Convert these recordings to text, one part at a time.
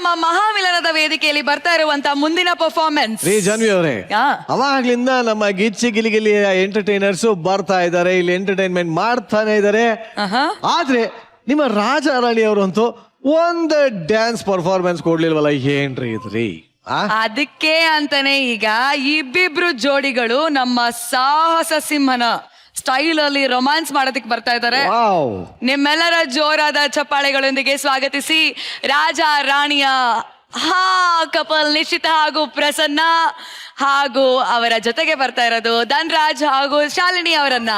ನಮ್ಮ ಮಹಾಮಿಲನದ ವೇದಿಕೆಯಲ್ಲಿ ಬರ್ತಾ ಇರುವಂತ ಮುಂದಿನ ಪರ್ಫಾರ್ಮೆನ್ಸ್. ರೀ ಜಾನ್ವಿ ಅವರೇ, ಅವಾಗ್ಲಿಂದ ನಮ್ಮ ಗಿಚ್ಚಿ ಗಿಲಿಗಿಲಿ ಎಂಟರ್ಟೈನರ್ಸ್ ಬರ್ತಾ ಇದ್ದಾರೆ, ಇಲ್ಲಿ ಎಂಟರ್ಟೈನ್ಮೆಂಟ್ ಮಾಡ್ತಾನೆ ಇದ್ದಾರೆ. ಆದ್ರೆ ನಿಮ್ಮ ರಾಜ ರಾಣಿ ಅವರಂತೂ ಒಂದು ಡ್ಯಾನ್ಸ್ ಪರ್ಫಾರ್ಮೆನ್ಸ್ ಕೊಡ್ಲಿಲ್ವಲ್ಲ, ಏನ್ರಿ ಇದ್ರಿ? ಅದಕ್ಕೆ ಅಂತಾನೆ ಈಗ ಇಬ್ಬಿಬ್ರು ಜೋಡಿಗಳು ನಮ್ಮ ಸಾಹಸ ಸಿಂಹನ ಸ್ಟೈಲ್ ಅಲ್ಲಿ ರೊಮ್ಯಾನ್ಸ್ ಮಾಡೋದಕ್ಕೆ ಬರ್ತಾ ಇದ್ದಾರೆ. ನಿಮ್ಮೆಲ್ಲರ ಜೋರಾದ ಚಪ್ಪಾಳೆಗಳೊಂದಿಗೆ ಸ್ವಾಗತಿಸಿ ರಾಜ ರಾಣಿಯ ಕಪಲ್ ನಿಶ್ಚಿತ ಹಾಗೂ ಪ್ರಸನ್ನ ಹಾಗೂ ಅವರ ಜೊತೆಗೆ ಬರ್ತಾ ಇರೋದು ಧನ್ರಾಜ್ ಹಾಗೂ ಶಾಲಿನಿ ಅವರನ್ನ.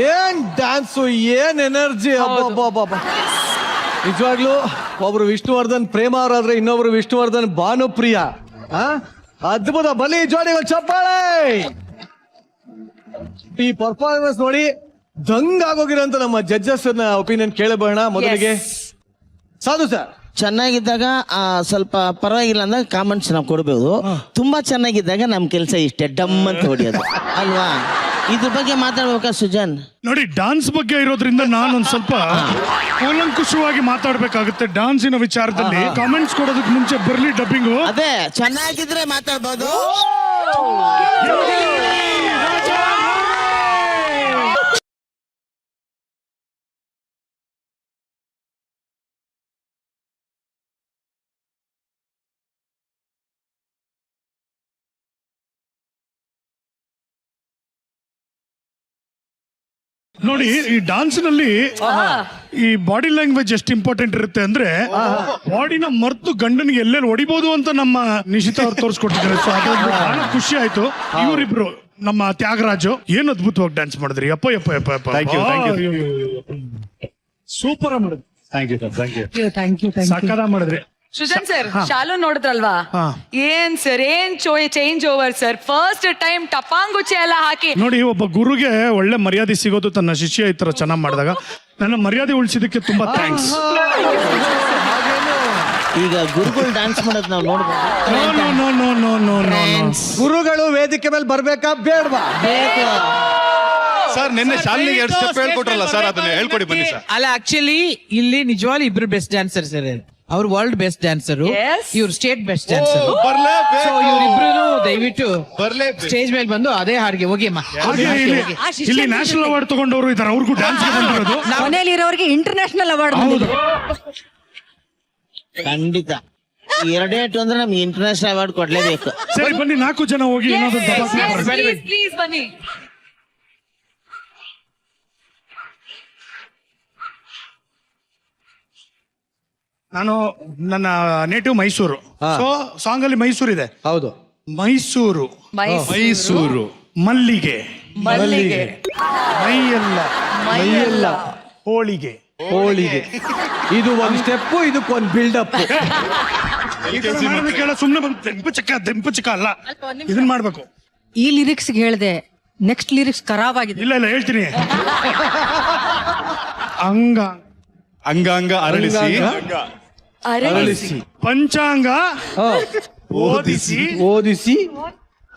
ಏನ್ ಡ್ಯಾನ್ಸು, ಏನ್ ಎನರ್ಜಿ. ನಿಜವಾಗ್ಲೂ ಒಬ್ರು ವಿಷ್ಣುವರ್ಧನ್ ಪ್ರೇಮ ಅವರಾದ್ರೆ ಇನ್ನೊಬ್ರು ವಿಷ್ಣುವರ್ಧನ್ ಭಾನುಪ್ರಿಯ. ಅದ್ಭುತ. ಬಲಿ ಜೋಡಿ ಒಂದು ಚಪ್ಪಾಳೆ. ಈ ಪರ್ಫಾರ್ಮೆನ್ಸ್ ನೋಡಿ ದಂಗ್ ಆಗೋಗಿರೋಂತ ನಮ್ಮ ಜಡ್ಜಸ್ ಒಪಿನಿಯನ್ ಕೇಳಬೋಣ. ಮೊದಲಿಗೆ ಸಾಧು ಸರ್. ಚೆನ್ನಾಗಿದ್ದಾಗ ಸ್ವಲ್ಪ ಪರವಾಗಿಲ್ಲ ಅಂದಾಗ ಕಾಮೆಂಟ್ಸ್ ನಾವು ಕೊಡ್ಬೋದು. ತುಂಬಾ ಚೆನ್ನಾಗಿದ್ದಾಗ ನಮ್ ಕೆಲಸ ಇಷ್ಟೇ, ಡಮ್ ಅಂತ ಹೊಡಿಯೋದು ಅಲ್ವಾ. ಇದ್ರ ಬಗ್ಗೆ ಮಾತಾಡ್ಬೇಕಾ ಸುಜನ್? ನೋಡಿ, ಡಾನ್ಸ್ ಬಗ್ಗೆ ಇರೋದ್ರಿಂದ ನಾನೊಂದ್ ಸ್ವಲ್ಪ ಕೂಲಂಕುಷವಾಗಿ ಮಾತಾಡ್ಬೇಕಾಗುತ್ತೆ ಡಾನ್ಸಿನ ವಿಚಾರದಲ್ಲಿ. ಕಾಮೆಂಟ್ಸ್ ಕೊಡೋದಕ್ಕೆ ಮುಂಚೆ ಬರ್ಲಿ ಡಬ್ಬಿಂಗು. ಅದೇ ಚೆನ್ನಾಗಿದ್ರೆ ಮಾತಾಡ್ಬೋದು. ನೋಡಿ, ಈ ಡಾನ್ಸ್ ನಲ್ಲಿ ಈ ಬಾಡಿ ಲ್ಯಾಂಗ್ವೇಜ್ ಎಷ್ಟು ಇಂಪಾರ್ಟೆಂಟ್ ಇರುತ್ತೆ ಅಂದ್ರೆ ಬಾಡಿನ ಮರ್ತು ಗಂಡನಿಗೆ ಎಲ್ಲೆಲ್ಲಿ ಹೊಡಿಬಹುದು ಅಂತ ನಮ್ಮ ನಿಶಿತಾ ಅವ್ರು ತೋರಿಸ್ಕೊಟ್ಟಿದ್ದಾರೆ. ಸೊ ಅದೊಂದು ಬಹಳ ಖುಷಿ ಆಯ್ತು. ಇವರಿಬ್ರು ನಮ್ಮ ತ್ಯಾಗರಾಜು ಏನ್ ಅದ್ಭುತವಾಗಿ ಡ್ಯಾನ್ಸ್ ಮಾಡಿದ್ರಿ. ಯಪ್ಪ ಯಪ್ಪ ಯಪ್ಪ ಯಪ್ಪ, ಸೂಪರ್ ಮಾಡಿದ್ರಿ. ಸಕ್ಕದ ಮಾಡಿದ್ರಿ. ಸೃಜನ್ ಸರ್, ಶಾಲು ನೋಡಿದ್ರಲ್ವಾ? ಏನ್ ಸರ್, ಏನ್ change over sir. First time ಟಪಾಂಗುಚ್ಚೆ ಎಲ್ಲ ಹಾಕಿ. ನೋಡಿ, ಒಬ್ಬ ಗುರುಗೆ ಒಳ್ಳೆ ಮರ್ಯಾದೆ ಸಿಗೋದು ತನ್ನ ಶಿಷ್ಯ ಈ ತರ ಚೆನ್ನಾಗಿ ಮಾಡಿದಾಗ. ನನ್ನ ಮರ್ಯಾದೆ ಉಳಿಸಿದಕ್ಕೆ ತುಂಬಾ ಥ್ಯಾಂಕ್ಸ್. ಈಗ ಗುರುಗಳು ಡ್ಯಾನ್ಸ್ ಮಾಡೋದು ನಾವು ನೋಡ್ಬೋದು. ಗುರುಗಳು ವೇದಿಕೆ ಮೇಲೆ ಬರ್ಬೇಕಾ ಬೇಡವಾ? ಸರ್, ನಿನ್ನೆ ಶಾಲಿನಿಗೆ 2 ಸ್ಟೆಪ್ ಹೇಳ್ಕೊಟ್ರಲ್ಲ ಸರ್, ಅದನ್ನ ಹೇಳ್ಕೊಡಿ ಬನ್ನಿ ಸರ್. ಅಲ್ಲ, ಆಕ್ಚುಲಿ ಇಲ್ಲಿ ನಿಜವಾಗ್ಲೂ ಇಬ್ರು ಬೆಸ್ಟ್ ಡ್ಯಾನ್ಸರ್ಸ್ ಇದ್ದಾರೆ. ಅವ್ರು ವರ್ಲ್ಡ್ ಬೆಸ್ಟ್ ಡ್ಯಾನ್ಸರ್, ಇವ್ರು ಸ್ಟೇಟ್ ಬೆಸ್ಟ್ ಡ್ಯಾನ್ಸರ್. ಸೊ ಇವ್ರಿಬ್ರು ದಯವಿಟ್ಟು ಸ್ಟೇಜ್ ಮೇಲೆ ಬಂದು ಅದೇ ಹಾಡಿಗೆ ಹೋಗಿ ಅಮ್ಮ. ಇಲ್ಲಿ ನ್ಯಾಷನಲ್ ಅವಾರ್ಡ್ ತಗೊಂಡವರು ಇದಾರೆ, ಅವ್ರಿಗೂ ಡ್ಯಾನ್ಸ್ ಬಂದಿರೋದು. ಮನೇಲಿ ಇರೋರಿಗೆ ಇಂಟರ್ನ್ಯಾಷನಲ್ ಅವಾರ್ಡ್. ಖಂಡಿತ 2 ಅಂದ್ರೆ ನಮ್ಗೆ ಇಂಟರ್ನ್ಯಾಷನಲ್ ಅವಾರ್ಡ್ ಕೊಡ್ಲೇಬೇಕು. ಸರಿ ಬನ್ನಿ, 4 ಜನ ಹೋಗಿ ಏನಾದ್ರು ಪ್ಲೀಸ್ ಬನ್ನಿ. ನಾನು ನನ್ನ ನೇಟಿವ್ ಮೈಸೂರು. ಸೊ ಸಾಂಗ್ ಅಲ್ಲಿ ಮೈಸೂರು ಇದೆ. ಹೌದು, ಮೈಸೂರು ಮೈಸೂರು ಮಲ್ಲಿಗೆ ಮಲ್ಲಿಗೆ ಮೈಯೆಲ್ಲ ಹೋಳಿಗೆ. ಇದು ಒಂದ್ ಸ್ಟೆಪ್, ಇದಕ್ಕೊಂದು ಬಿಲ್ಡಪ್. ಸುಮ್ಮನೆ ದೆಂಪು ಚಿಕ್ಕ ಅಲ್ಲ, ಇದನ್ನ ಮಾಡ್ಬೇಕು. ಈ ಲಿರಿಕ್ಸ್ ಹೇಳ್ದೆ, ನೆಕ್ಸ್ಟ್ ಲಿರಿಕ್ಸ್ ಖರಾಬ್ ಆಗಿದೆ. ಇಲ್ಲ ಹೇಳ್ತೀನಿ. ಅಂಗಾಂಗ ಅರಳಿಸಿ ಪಂಚಾಂಗ ಓದಿಸಿ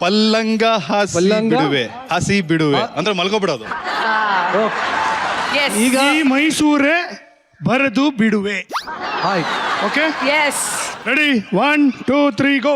ಪಲ್ಲಂಗ ಹಸಿ ಬಿಡುವೆ ಅಂದ್ರೆ ಮಲ್ಕೋಬಿಡೋದು. ಈಗ ಈ ಮೈಸೂರೇ ಬರೆದು ಬಿಡುವೆ. ಆಯ್ತು, ಓಕೆ, ಎಸ್ ರೆಡಿ, 1 2 3 ಗೋ.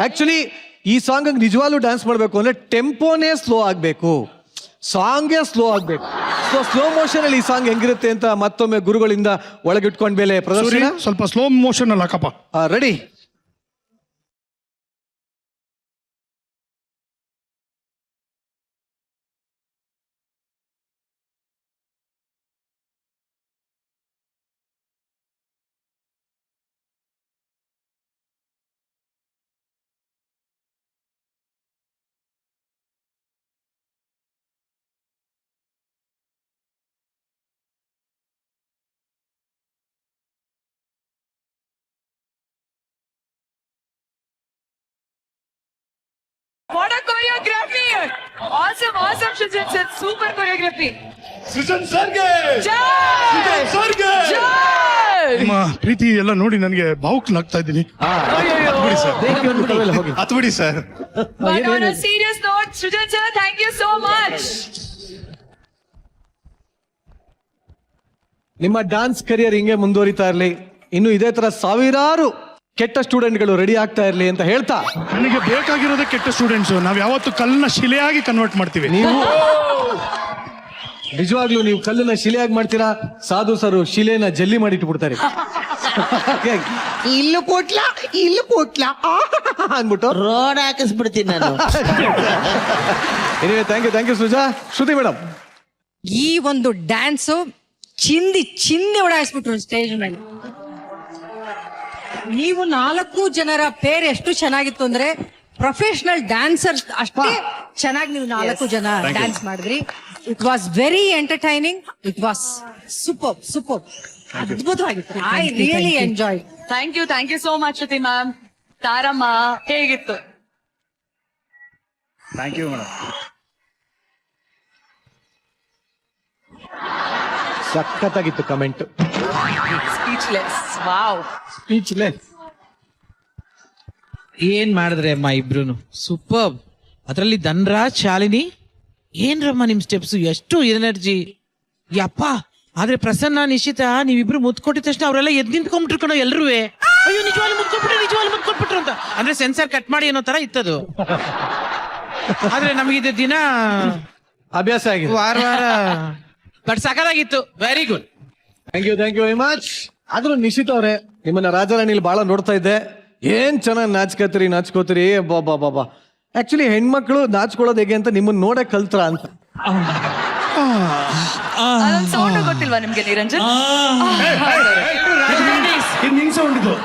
ಆಕ್ಚುಲಿ ಈ ಸಾಂಗ್ ನಿಜವಾಗ್ಲೂ ಡ್ಯಾನ್ಸ್ ಮಾಡ್ಬೇಕು ಅಂದ್ರೆ ಟೆಂಪೋನೇ ಸ್ಲೋ ಆಗ್ಬೇಕು, ಸಾಂಗೇ ಸ್ಲೋ ಆಗ್ಬೇಕು. ಸೊ ಸ್ಲೋ ಮೋಷನ್ ಅಲ್ಲಿ ಈ ಸಾಂಗ್ ಹೆಂಗಿರುತ್ತೆ ಅಂತ ಮತ್ತೊಮ್ಮೆ ಗುರುಗಳಿಂದ ಒಳಗಿಟ್ಕೊಂಡ್ ಮೇಲೆ ಪ್ರದರ್ಶನ. ಸ್ವಲ್ಪ ಸ್ಲೋ ಮೋಷನ್ ಅಲ್ಲ ಹಾಕಪ್ಪ. Ready. What a choreography! Awesome, Shujan sir. Super choreography. Sujan ಸರ್ಗೆ ನಿಮ್ಮ ಪ್ರೀತಿ ಎಲ್ಲ ನೋಡಿ ನನಗೆ ಭಾವುಕನಾಗ್ತಾ ಇದ್ದೀನಿ. ಹತ್ಬಿಡಿ sir. But on a serious note, Shujan sir, thank you so much. ನಿಮ್ಮ ಡಾನ್ಸ್ ಕರಿಯರ್ ಹಿಂಗೆ ಮುಂದುವರಿತಾ ಇರ್ಲಿ, ಇನ್ನು ಇದೇ ತರ ಸಾವಿರಾರು ಕೆಟ್ಟ ಸ್ಟೂಡೆಂಟ್ಗಳು ರೆಡಿ ಆಗ್ತಾ ಇರ್ಲಿ ಅಂತ ಹೇಳ್ತಾ, ನನಗೆ ಬೇಕಾಗಿರೋದೇ ಕೆಟ್ಟ ಸ್ಟೂಡೆಂಟ್ಸ್. ನಾವ್ ಯಾವತ್ತು ಕಲ್ಲನ್ನ ಶಿಲೆಯಾಗಿ ಕನ್ವರ್ಟ್ ಮಾಡ್ತೀವಿ. ನೀವು ನಿಜವಾಗ್ಲೂ ನೀವು ಕಲ್ಲನ್ನ ಶಿಲೆಯಾಗಿ ಮಾಡ್ತೀರಾ, ಸಾಧು ಸರ್ ಶಿಲೆನ ಜಲ್ಲಿ ಮಾಡಿಟ್ಟು ಬಿಡ್ತಾರೆ. ಇಲ್ಲೂ ಕೊಟ್ಲ ಅಂದ್ಬಿಟ್ಟು ರೋಡ್ ಹಾಕಿಸ್ಬಿಡ್ತೀನಿ ನಾನು. Thank you Suja. Shruti madam, ಈ ಒಂದು ಡ್ಯಾನ್ಸು ಚಿಂದಿ ಓಡಾಯಿಸ್ಬಿಟ್ರು ಸ್ಟೇಜ್ ಮೇಲೆ. ನೀವು 4 ಜನರ ಪೇರ್ ಎಷ್ಟು ಚೆನ್ನಾಗಿತ್ತು ಅಂದ್ರೆ ಪ್ರೊಫೆಷನಲ್ ಡ್ಯಾನ್ಸರ್ಸ್ ಅಷ್ಟೇ ಚೆನ್ನಾಗಿ ನೀವು 4 ಜನ ಡ್ಯಾನ್ಸ್ ಮಾಡಿದ್ರಿ. It was very entertaining. It was super ಅದ್ಭುತವಾಗಿತ್ತು. I really enjoy. Thank you so much Shruti ma'am. ತಾರಮ್ಮ ಹೇಗಿತ್ತು? Thank you madam. ಸಖತ್ತಾಗಿತ್ತು ಕಮೆಂಟ್. ಸ್ಪೀಚ್ಲೆಸ್. ವಾವ್. ಏನ್ ಮಾಡಿದ್ರೆ ಅಮ್ಮ ಇಬ್ರು ಸೂಪರ್. ಅದ್ರಲ್ಲಿ ಧನ್ರಾಜ್, ಶಾಲಿನಿ, ಏನ್ರಮ್ಮ ನಿಮ್ ಸ್ಟೆಪ್ಸ್, ಎಷ್ಟು ಎನರ್ಜಿ ಯಪ್ಪ. ಆದ್ರೆ ಪ್ರಸನ್ನ, ನಿಶ್ಚಿತ ನೀವಿಬ್ರು ಮುತ್ ಕೊಟ್ಟಿದ ತಕ್ಷಣ ಅವರೆಲ್ಲ ಎದ್ ನಿಂತ್ಕೊಂಡ್ಬಿಟ್ರು ಕಣೋ ಎಲ್ರೂ. ಅಯ್ಯೋ ನಿಜವಾಗ್ಲೂ ಮುತ್ಕೊಟ್ಬಿಟ್ರು ಅಂತ. ಅಂದ್ರೆ ಸೆನ್ಸರ್ ಕಟ್ ಮಾಡಿ ಅನ್ನೋ ತರ ಇತ್ತದು. ಆದ್ರೆ ನಮಗಿದ ದಿನ ಅಭ್ಯಾಸ ಆಗಿದೆ. ವಾರ ಬಟ್ ಸಕಲಾಗಿತ್ತು. Very good. Thank you very much. ಆದ್ರೂ ನಿಶ್ಚಿತ್ ಅವ್ರೆ, ನಿಮ್ಮನ್ನ ರಾಜಾರಾಣಿಲಿ ಬಹಳ ನೋಡ್ತಾ ಇದ್ದೆ. ಏನ್ ಚೆನ್ನಾಗಿ ನಾಚ್ಕೋತೀರಿ. ಬಾಬಾ ಆಕ್ಚುಲಿ ಹೆಣ್ಮಕ್ಳು ನಾಚ್ಕೊಳ್ಳೋದು ಹೇಗೆ ಅಂತ ನಿಮ್ಮನ್ನ ನೋಡೇ ಕಲ್ತ್ರ ಅಂತ. ಸೌಂಡ್ ಗೊತ್ತಿಲ್ವಾ ನಿಮ್ಗೆ ನಿರಂಜನ್? ಇದು ನಿನ್ ಸೌಂಡ್ ಇದು.